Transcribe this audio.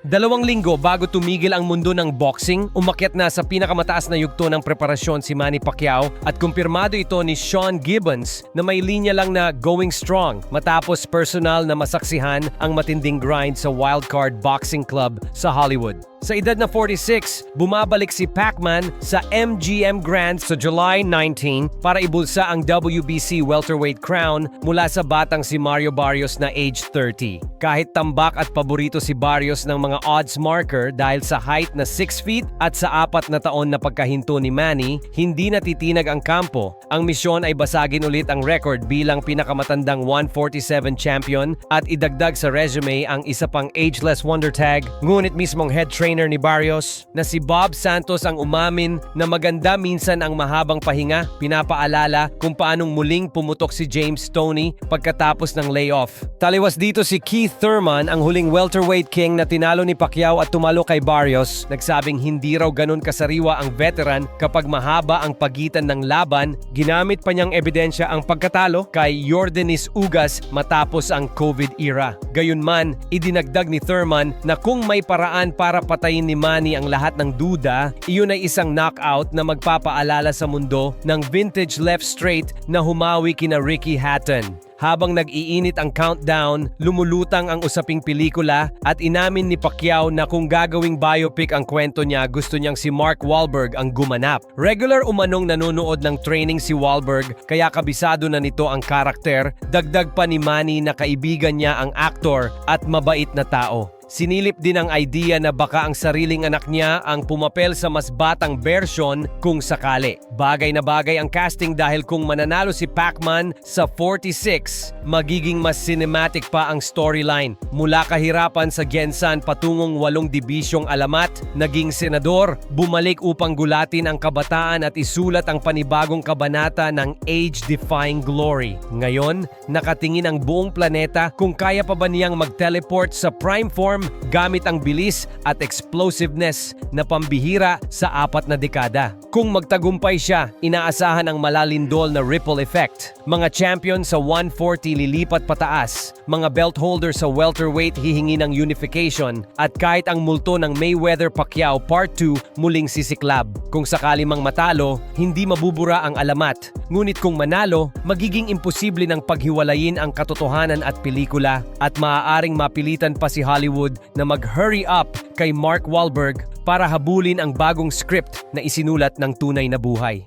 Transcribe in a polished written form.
2 linggo bago tumigil ang mundo ng boxing, umakyat na sa pinakamataas na yugto ng preparasyon si Manny Pacquiao at kumpirmado ito ni Sean Gibbons na may linya lang na going strong matapos personal na masaksihan ang matinding grind sa Wildcard Boxing Club sa Hollywood. Sa edad na 46, bumabalik si Pacman sa MGM Grand sa July 19 para ibulsa ang WBC welterweight crown mula sa batang si Mario Barrios na age 30. Kahit tambak at paborito si Barrios ng mga odds marker dahil sa height na 6 feet at sa 4 na taon na pagkahinto ni Manny, hindi natitinag ang kampo. Ang misyon ay basagin ulit ang record bilang pinakamatandang 147 champion at idagdag sa resume ang isa pang ageless wonder tag. Ngunit mismong head trainer ni Barrios na si Bob Santos ang umamin na maganda minsan ang mahabang pahinga, pinapaalala kung paanong muling pumutok si James Toney pagkatapos ng layoff. Taliwas dito si Keith Thurman, ang huling welterweight king na tinalo ni Pacquiao at tumalo kay Barrios, nagsabing hindi raw ganun kasariwa ang veteran kapag mahaba ang pagitan ng laban. Ginamit pa niyang ebidensya ang pagkatalo kay Yordenis Ugas matapos ang COVID era. Gayunman, idinagdag ni Thurman na kung may paraan para patayin ni Manny ang lahat ng duda, iyon ay isang knockout na magpapaalala sa mundo ng vintage left straight na humawi kina Ricky Hatton. Habang nag-iinit ang countdown, lumulutang ang usaping pelikula at inamin ni Pacquiao na kung gagawing biopic ang kwento niya, gusto niyang si Mark Wahlberg ang gumanap. Regular umanong nanonood ng training si Wahlberg kaya kabisado na nito ang karakter, dagdag pa ni Manny na kaibigan niya ang aktor at mabait na tao. Sinilip din ang idea na baka ang sariling anak niya ang pumapel sa mas batang version kung sakali. Bagay na bagay ang casting dahil kung mananalo si Pacman sa 46, magiging mas cinematic pa ang storyline. Mula kahirapan sa Gensan patungong 8 dibisyong alamat, naging senador, bumalik upang gulatin ang kabataan at isulat ang panibagong kabanata ng age-defying glory. Ngayon, nakatingin ang buong planeta kung kaya pa ba niyang mag-teleport sa prime form gamit ang bilis at explosiveness na pambihira sa 4 na dekada. Kung magtagumpay siya, inaasahan ang malalindol na ripple effect. Mga champion sa 140 lilipat pataas, mga belt holder sa welterweight hihingi ng unification, at kahit ang multo ng Mayweather-Pacquiao Part 2 muling sisiklab. Kung sakali mang matalo, hindi mabubura ang alamat. Ngunit kung manalo, magiging imposible ng paghiwalayin ang katotohanan at pelikula at maaaring mapilitan pa si Hollywood na mag-hurry up kay Mark Wahlberg para habulin ang bagong script na isinulat ng tunay na buhay.